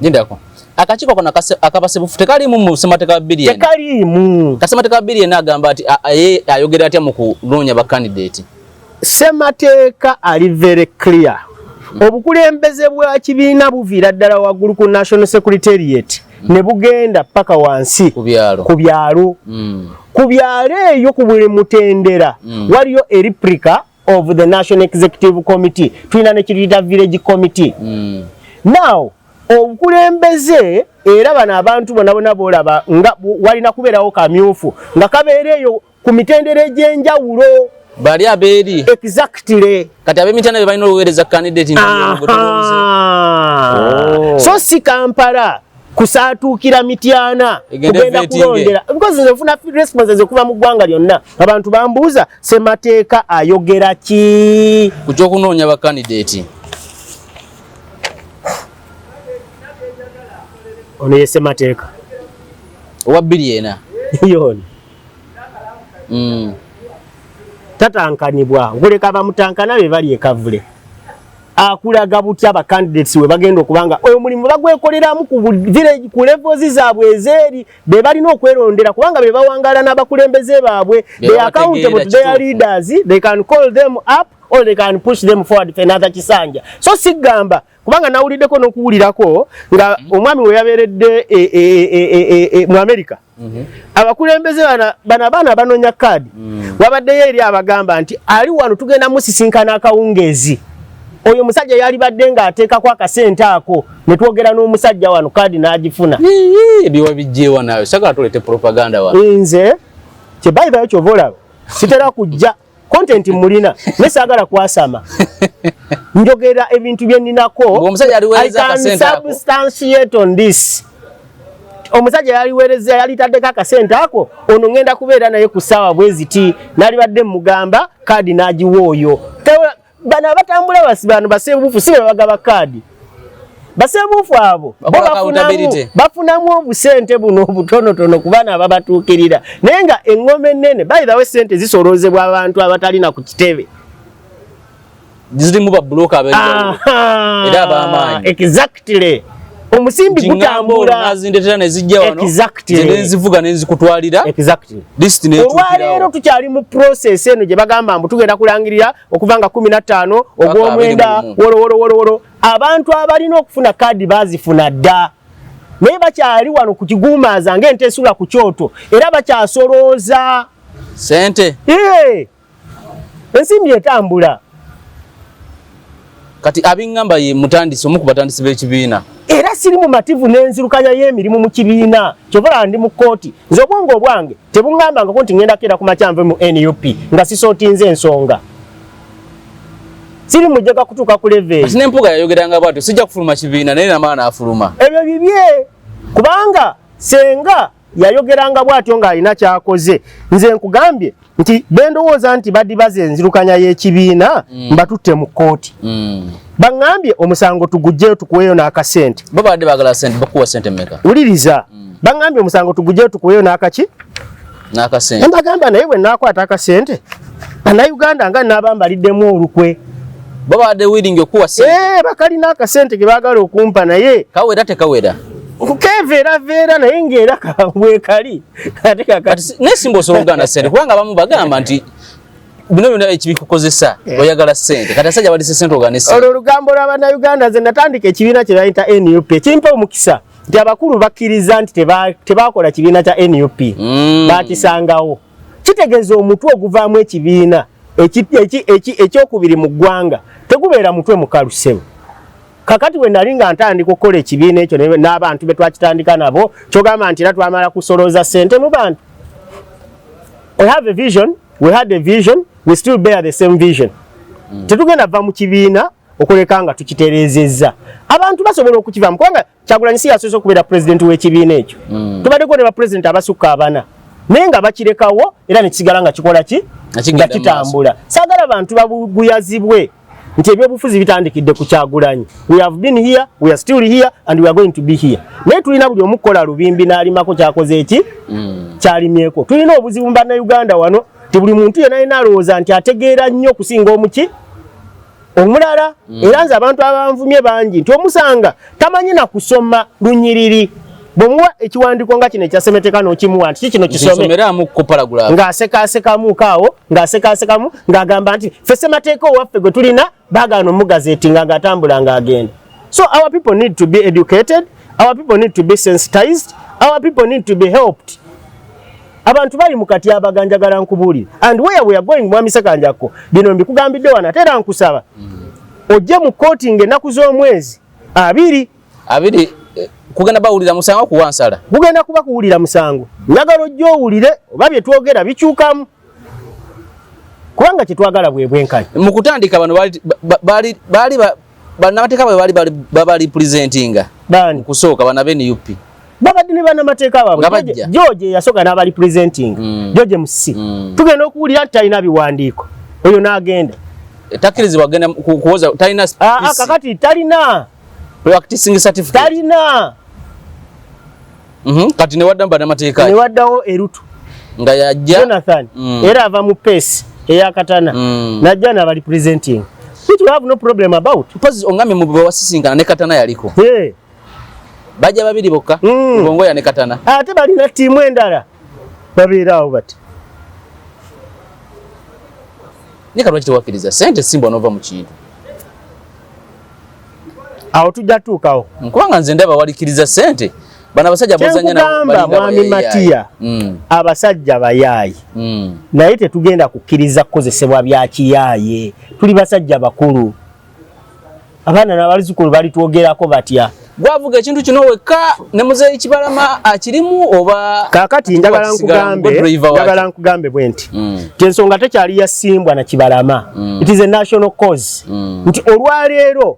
ndako akakiiko kono akabasebufu tekalimu mu ssemateeka biliyena tekalimu kasemateeka biliyena agamba ati ayogera atya mu kunoonya ba candidate ssemateeka ali very clear obukulembeze bwa kibiina buviira ddala waggulu ku national secretariat ne bugenda paka wansi ku byalo eyo ku buli mutendera waliyo a replica of the national executive committee tulina ne kiriyita village committee now obukulembeze era bano abantu bonna boolaba nga walina kubeerawo kamyufu nga kabeera eyo ku mitendera egy'enjawulo bali abeeri exactly kati ab'emitanda be balina oluweereza candidate so si Kampala kusaatuukira Mityana kugenda kulondera because nfuna responses kuva mu ggwanga lyonna abantu bambuuza ssemateeka ayogera ki ku ky'okunoonya ba candidate ono ye ssemateeka owa biliyena yoni tatankanibwa nguleka bamutankana be bali ekavule akulaga butya aba candidates we bagenda okubanga oyo mulimu bagwekoleramu ku village ku levels zaabwe ezeri be balina okwerondera kubanga be bawangala n'abakulembeze baabwe they are accountable to their leaders they can call them up or they can push them forward for another kisanja so sigamba kubanga nawuliddeko n'okuwulirako nga omwami we yabeeredde mu America abakulembeze bana banoonya kaadi wabaddeyo eri abagamba nti ali wano tugenda musisinkana akawungeezi oyo musajja yali badde ng'ateekako akasente ako ne twogera n'omusajja wano kaadi n'agifuna ebiwa bijjeewa nayo sagala tulete propaganda wano nze kyebayibayo kyova olaba sitera kujja content mulina nesaagala kwasama njogera ebintu bye nninako omusajja aliweereza akasente ako substantiate on this omusajja yaliweereza yalitaddeko akasente ako ono ngenda kubeera naye ku ssaawa bwe ziti nali badde mugamba kaadi n'agiwa oyo bano abatambula bano baseebuufu si be bagaba kaadi baseebuufu abo bafunamu obusente buno obutonotono ku baana ababatuukirira naye nga eŋŋoma ennene bayirawo sente zisoloozebwa abantu abatalina ku kitebe zirimu babuloka era ab'amaanyi exactly omusimbi gutambula nazindetera nezijja wano zenzivuga nenzikutwalira list olwaleero tukyali mu process eno gye bagamba mbu tugenda kulangirira okuva nga 15 ogw'omwenda wolowolowolo abantu abalina okufuna kaadi bazifuna dda naye bakyali wano ku kiguumaaza ng'ente esula ku kyoto era bakyasolooza sente ensimbi etambula kati abiŋŋamba ye mutandisi omu ku batandisi b'ekibiina era siri mu mativu n'enzirukanya y'emirimu mu kibiina kyobola ndi mu kkooti nze obwongo obwange tebuŋŋambangako nti ŋŋenda keera ku makyanve mu NUP nga sisootinze ensonga siri mujjaga kutuuka ku level ati n'empuga yayogeranga bwatyo sijja kufuluma kibiina naye namaana afuluma ebyo bibye kubanga senga yayogeranga bwatyo ng'alina kyakoze nze nkugambye nti bendowooza nti badibaza enzirukanya y'ekibiina mbatutte mu kkooti baŋŋambye omusango tugugjeyo tukuweeyo n'akasente babadde baagala sente bakuwa sente mmeka wuliriza baŋŋambye omusango tugugjeyo tukuweeyo n'akaki n'akasente mbagamba naye bwe naakwata akasente bannayuganda nga nnaabambaliddemu olukwe babadde wiringi okuwa sente bakalina akasente ke baagala okumpa naye kawera tekawera keveeraveera naye ng'era bwe kali nesimba osobola okuganda sente kubanga abamu bagamba nti bino byonna ekibikukozesa oyagala ssente kati asajja balise ssente oganisa olwo olugambo lw'Abannayuganda nze natandika ekibiina kye bayita NUP ekimpa omukisa nti abakulu bakkiriza nti tebakola kibiina kya NUP bakisangawo kitegeeza omutwe oguvaamu ekibiina ekyokubiri mu ggwanga tegubeera mutwe mukalusebo kakati we nali nga ntandika okukola ekibiina ekyo n'abantu be twakitandika nabo kyogamba nti era twamala kusolooza ssente mu bantu. We have a vision, we had a vision, we still bear the same vision. Tetugenda va mu kibiina okuleka nga tukitereezezza abantu basobola okukivaamu kubanga Kyagulanyi si yasoose okubeera pulezidenti w'ekibiina ekyo tubaddeko ne bapulezidenti abasukka 4 naye nga bakirekawo era ne kisigala nga kikola ki nga kitambula. Saagala abantu babuguyazibwe nti ebyobufuzi bitandikidde ku Kyagulanyi. We have been here, we are still here and we are going to be here. Naye tulina buli omukola lubimbi n'alimako kyakoze eki kyalimyeko. Tulina obuzibu mu Bannayuganda wano ti buli muntu yenna alina alowooza nti ategeera nnyo okusinga omuki omulala era nze abantu abanvumye bangi nti omusanga tamanyi na kusoma lunyiriri bw'omuwa ekiwandiiko nga kino ekyasemeteka n'okimuwa nti kino kisome ng'asekaasekamu kaawo ng'asekaasekamu ng'agamba nti ffe ssemateeka owaffe gwe tulina baagaana omugazeetinga ng'atambula ng'agenda. So our people need to be educated, our people need to be sensitized, our people need to be helped. Abantu bali mu katyabaga njagala nkubuulira and where we are going mwami Sekanjako bino mbikugambidde wana tera nkusaba ojje mu kooti ng'ennaku z'omwezi 2 kugenda bawulira musango kuwansala kugenda kuba kuwulira musango njagala ojje owulire oba bye twogera bikyukamu kubanga kyetwagala bwenkanya mu kutandika bano bali bannamateeka bali presentinga bani kusooka bana NUP babadde ne bannamateeka baabwe George yasooka n'abali presenting George Musi tugenda okuwulira talina biwandiiko oyo n'agenda takkirizibwa agenda kuwoza talina kakati talina practicing certificate talina kati ne wadda bannamateeka ne waddawo erutu nga yajja Jonathan era ava mu pesi eyakatana najja n'abali presenting which we have no problem about because ongamye mu bawasisinkana ne katana yaliko bajja babiri bokka bongo ya ne katana ate balina tiimu endala babeerawo bati ne kalwa kitewakkiriza sente simba nova mu kintu awo tujja tuukawo nkubanga nze ndaba walikiriza sente bana abasajja bozanya na mwami Matiya abasajja bayaayi naye tetugenda kukkiriza kukozesebwa bya kiyaaye tuli basajja bakulu abaana n'abazzukulu balitwogerako batya gwavuga ekintu kino wekka ne muzeeyi Kibalama akirimu oba kakati njagala nkugambe bwe nti ensonga tekyali yasimbwa na Kibalama it is a national cause nti olwaleero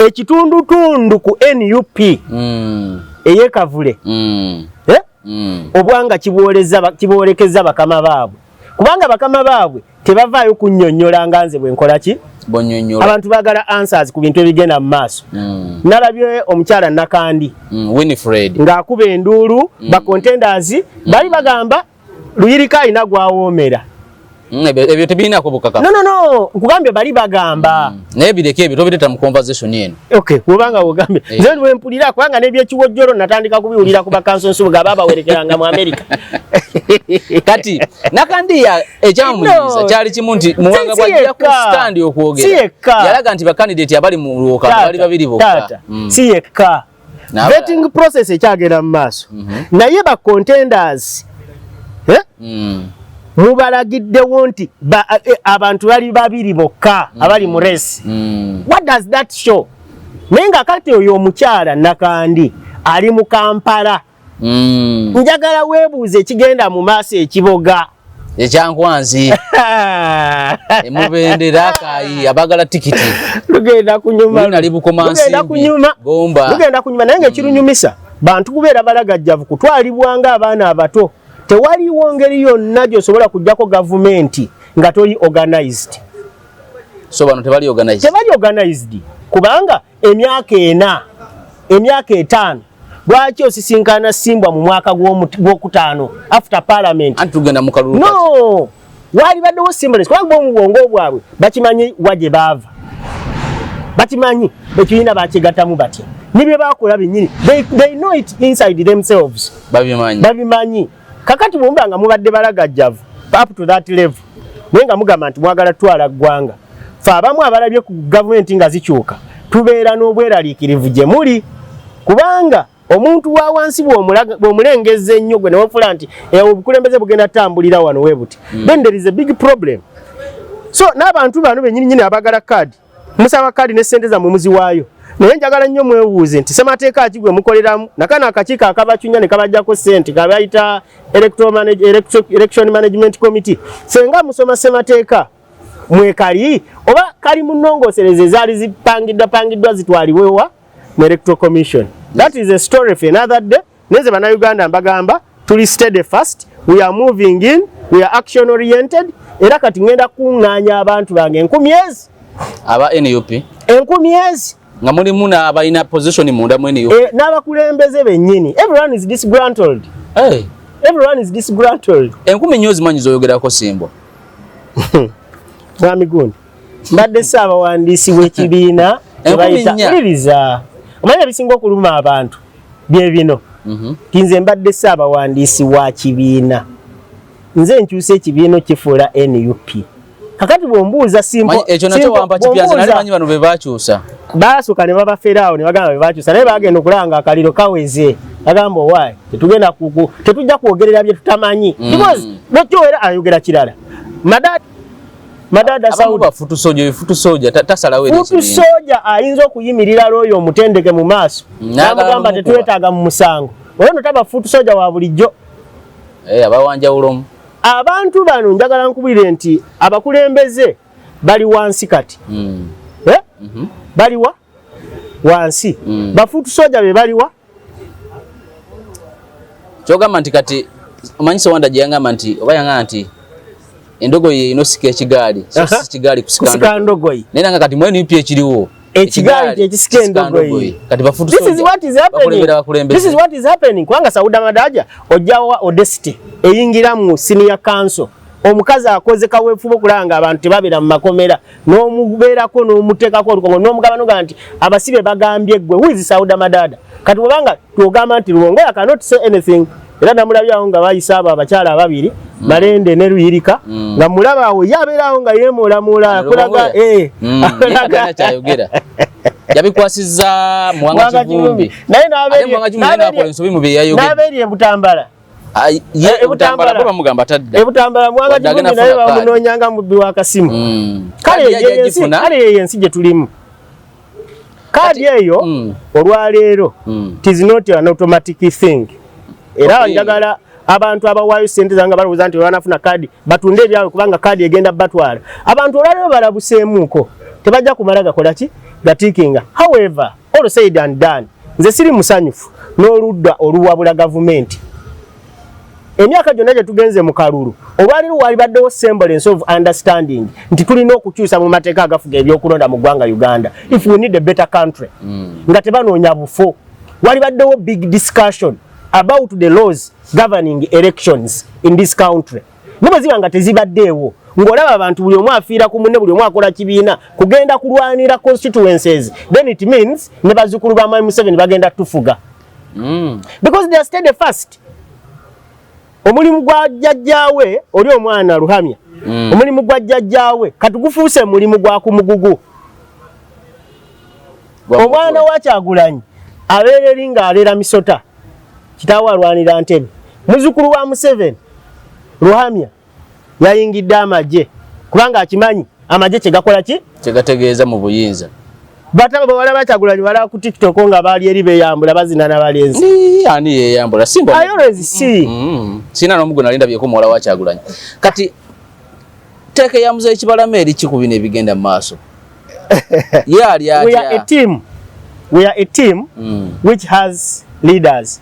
ekitundutundu ku NUP eyekavule obwanga kiboolekeza bakama baabwe kubanga bakama baabwe tebavaayo kunnyonnyola nga nze bwe nkola ki abantu baagala answers ku bintu ebigenda mu maaso nalabye omukyala Nakandi Winifred ng'akuba enduulu ba contenders bali bagamba Luyirika alina gwawoomera ebyo tebirinaako bukaka no nkugambye bali bagamba naye bireke ebyo tobireta mu conversation eno okay kubanga wogambye nze niwe mpulira kubanga n'ebyekiwojjolo natandika kubiwulira ku bakanso nsubuga babawerekeranga mu America kati Nakandi ekyamuyiza kyali kimu nti muwanga bwajja ku stand okwogera yalaga nti bakandidate abali mu lwoka bali babiri bokka si yekka vetting process ekyagenda mu maaso naye ba contenders mubalagiddewo nti abantu bali babiri bokka abali mu race what does that show naye nga kati oyo omukyala Nakandi ali mu Kampala njagala weebuuze ekigenda mu maaso ekiboga ekyankwanzi emubendera akayi abagala tikiti lugenda kunyuma naye ng'ekirunyumisa bantu kubeera balagajjavu kutwalibwanga abaana abato tewaliwo ngeri yonna gy'osobola kujjako gavumenti nga toli organized so bano tebali organized kubanga emyaka 5 lwaki osisinkana simbwa mu mwaka gw'okutaano after parliament antugenda mu kalulu no wali baddewo symbols kubanga mu bwongo bwabwe bakimanyi waje baava bakimanyi ekibiina bakigattamu batya nibye bakola bennyini they know it inside themselves babimanyi kakati bwomba nga mubadde balagajjavu up to that level nenga mugamba nti mwagala twala ggwanga fa abamu abalabye ku gavumenti nga zikyuka tubeera n'obweraliikirivu gye muli kubanga omuntu wa wansi bw'omulengeza ennyo gwe newofula nti obukulembeze bugenda tambulira wano webuti then there is a big problem. So n'abantu bano bennyini abagala kaadi musaba kaadi ne ssente zammwe muziwaayo naye njagala nnyo mwewuuze nti ssemateeka ki gwe mukoleramu nakano akakiiko akabacunya ne kabajjako ssente kabayita election management committee senga musoma ssemateeka mwekali oba kali mu nnongoosereza ezaali zipangiddwa zitwaliwewa mu electoral commission. That is a story for another day. Neze bannayuganda mbagamba tuli steadfast, we are moving in, we are action oriented. Era kati ngenda kuŋŋaanya abantu bange 10,000 aba NUP 10,000 nga mulimu n'abalina position munda mu NUP n'abakulembeze bennyini. Everyone is disgruntled. Everyone is disgruntled. 10,000 zimanyi zoyogerako Simbo. Mwami gundi mbadde ssaabawandiisi w'ekibiina tebayita omanya ebisinga okuluma abantu bye bino nze mbadde ssaabawandiisi wa kibiina nze nkyusa ekibiina kifuula NUP kakati bw'ombuuza ekyo nakyo wampa kipyaza nali manyi bano be baakyusa baasooka ne babafeeraawo ne bagamba be baakyusa naye bagenda okulanga akaliro kaweze bagamba owaayi tetujja kwogerera bye tutamanyi because nokyowera ayogera kirala Madada Saudi futu soja tasalawe futu soja ayinza okuyimirira looyo omutendeke mu maaso n'agamba tetwetaaga mu musango olwo taba futu soja wa bulijjo abawanjawulomu. Abantu bano njagala nkubulire nti abakulembeze bali wansi kati baliwa wansi bafutu soja be baliwa kyogamba nti kati omanyi Sewanda gye yangamba nti oba yangamba nti endogoyi inosika ekigaali so si kigaali kusika ndogoyi nena nga kati mwenu ipi ekiriwo ekigaali ekisika endogoyi kati bafutu soja. This is what is happening kwanga Sauda Madaja ojawa Odesity eyingira mu senior council omukazi akoze kaweefubo kulanga abantu tebabira mu makomera n'omubeerako n'omuteekako olukongo n'omugabano ga nti abasibe bagambye gwe who is Sauda Madada kati bwanga tuogamba nti Luwongoya cannot say anything. Era namulabyawo nga bayisa abo abakyala ababiri Malende ne Luyirika nga mulaba awo yabeerawo nga yeemoolamoola akolaga kyayogera yabikwasizza Muwanga Kivumbi naye n'abeeri Ebutambala Ebutambala bamugamba tadda Ebutambala Muwanga Kivumbi naye bamunoonyanga mubbi wa kasimu kale yeyo ensi gye tulimu kaadi eyo olwaleero it is not an automatic thing. Era njagala abantu abawaayo ssente zanga balowooza nti banafuna kaadi batunde ebyabwe kubanga kaadi egenda batwala abantu olwaleero balabuseemuuko tebajja kumala gakola ki gatiikinga. However all said and done nze siri musanyufu n'oludda oluwabula gavumenti emyaka gyonna gye tugenze mu kalulu olwaleero walibaddewo semblance of understanding nti tulina okukyusa mu mateeka agafuga ebyokulonda mu ggwanga Uganda if we need a better country nga tebanoonya bufo walibaddewo big discussion about the laws governing elections in this country. Nibo ziba nga tezibaddeewo ng'olaba abantu buli omu afiira ku munne buli omu akola kibiina kugenda kulwanira constituencies then it means ne bazzukulu ba Mwai Museveni bagenda tufuga because they are steadfast. Omulimu gwa jjajjaawe oli omwana Luhamya omulimu gwa jjajjaawe katugufuuse mulimu gwa ku mugugu omwana wa Kyagulanyi abeera eri ng'aleera Misota kitaawe alwanira Ntebe muzzukulu wa Museveni Luhamya yayingidde amagye kubanga akimanyi amagye kyegakola ki kyegategeeza mu buyinza bataba bawala Bakyagulanyi balaba ku TikTok nga baali eri beyambula bazina n'abalenzi ani yeyambula Simba I always see sina n'omugo nalindabyeko muwala wa Kyagulanyi kati teeka ya Muzeeyi Kibalama eri ki ku bino ebigenda mu maaso yali atya we are a team which has leaders.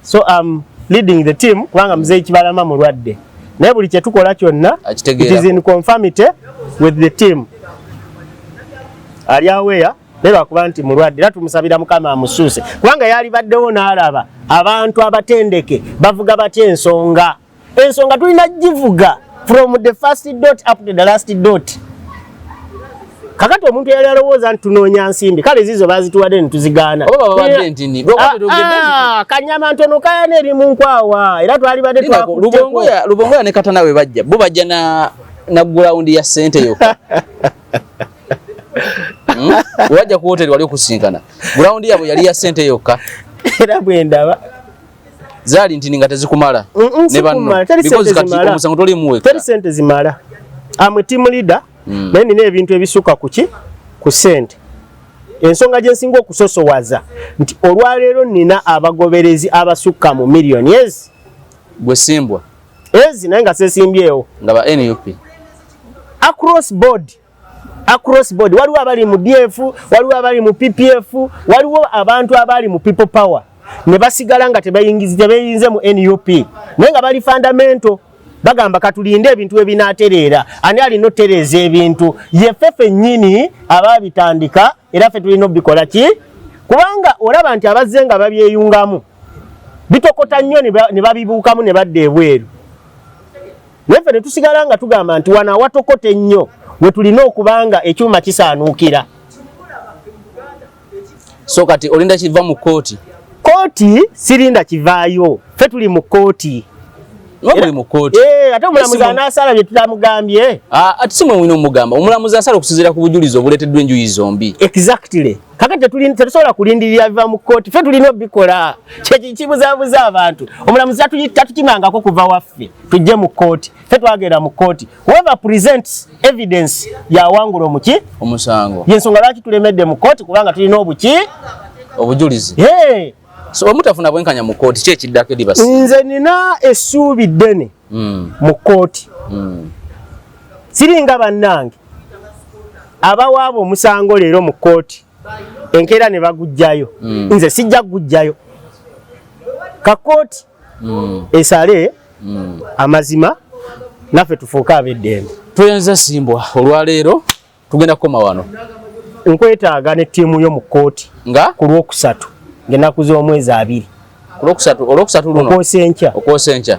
So I'm leading the team kubanga Muzeeyi Kibalama mulwadde naye buli kye tukola kyonna it is in conformity with the team. Ali aweya naye bakuba nti mulwadde era tumusabira Mukama amusuuse kubanga yali baddewo n'alaba abantu abatendeke bavuga batya ensonga tulina givuga from the first dot up to the last dot. Kakati omuntu yali alowooza nti tunoonya nsimbi kale zizo bazituwadde ne tuzigaana kanyama ntono kayana eri mu nkwawa era twali badde Lubongoya ne Katana we bajja bo bajja na na ground ya sente yokka. Wajja ku hotel wali okusinkana. Ground yabo yali ya sente yokka. Era bwendaba. Zali ntini nga tezikumala. Ne banno. Because kati omusango toli muweka. 30 sente zimala. Amwe team leader. Naye nina ebintu ebisuka kuki? Ku sente. Ensonga gye nsinga okusosowaza nti olwaleero nina abagoberezi abasukka mu million yes. Gwe simbwa. Ezi naye nga sesimbyewo. Nga ba NUP. Across board waliwo abali mu DF, waliwo abali mu PPF, waliwo abantu abali mu people power ne basigala nga tebayinze mu NUP naye nga bali fundamental bagamba katulinde ebintu ebinaatereera ani alina otereeza ebintu yeffefe nnyini abaabitandika era ffe tulina obikola ki kubanga olaba nti abazze nga babyeyungamu bitokota nnyo ne babibuukamu ne badda ebweru naye ffe ne tusigala nga tugamba nti wano awatokote nnyo we tulina okubanga ekyuma kisaanuukira. So kati olinda kiva mu kooti? Kooti sirinda kivaayo, ffe tuli mu kooti. Wabuli mu kooti? Ate omulamuzi anaasala bye tutamugambye. Ate si mwe mulina omugamba, omulamuzi asala okusinziira ku bujulizi obuleeteddwa enjuyi zombi. Exactly. Kakati tetusobola kulindirira biva mu kooti, ffe tulina obikola. Kyekibuzaabuza abantu. Omulamuzi tatukimangako kuva waffe, tujje mu kooti. Ffe twagenda mu kooti. Whoever presents evidence yawangula omuki? Omusango. Yensonga lwaki tulemedde mu kooti kubanga tulina obuki? Obujulizi. So omutafuna bwenkanya mu kooti ki ekiddako eri basi? Nze nina essuubi ddene mu kooti. Siringa bannange abawaaba omusango leero mu kooti enkeera ne bagujjayo. Nze sijja kugujjayo. Kakooti esale amazima naffe tufuuke ab'eddembe. Tuyenza simbwa olwaleero tugenda kukoma wano. Nkwetaaga ne ttiimu yo mu kooti nga ku Lwokusatu ng'ennaku z'omwezi 2. Olwokusatu luno okwosenkya.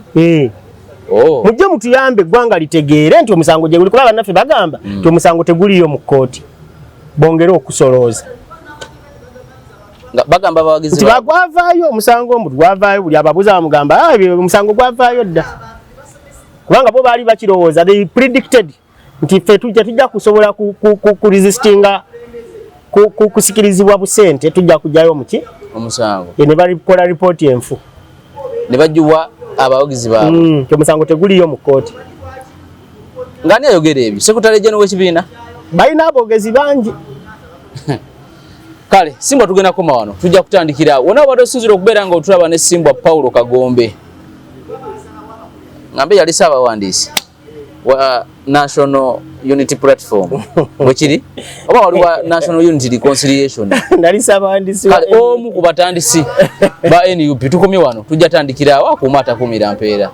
Mujje mutuyambe eggwanga litegeere nti omusango gye guli kuba bannaffe bagamba nti omusango teguliyo mu kooti. Bongere okusolooza. Bagamba abawagizi gwavaayo omusango omu gwavaayo buli ababuuza bamugamba omusango gwavaayo dda. Kubanga bo baali bakirowooza they predicted nti ffe tujja kusobola ku resistinga kusikirizibwa busente tujja kujjayo muki omusango. Ne balikola ripooti enfu ne bajjuwa abawagizi baabwe. Omusango teguliyo mu kooti. Ngani ayogera ebyo? Sekretary General w'ekibiina? Balina aboogezi bangi. Kale, Simbwa tugenda koma wano. Tujja kutandikira. Wona obadde osinzira okubeera nga otulaba ne Simbwa Paulo Kagombe. Ngambe yali ssaabawandiisi wa National Unity Platform. Wekiri? Oba wali wa National Unity Reconciliation? Nali ssaabawandiisi. Kale, omu ku batandisi ba NUP tukomye wano. Tujja tandikira awo akuuma atakuumira mpeera.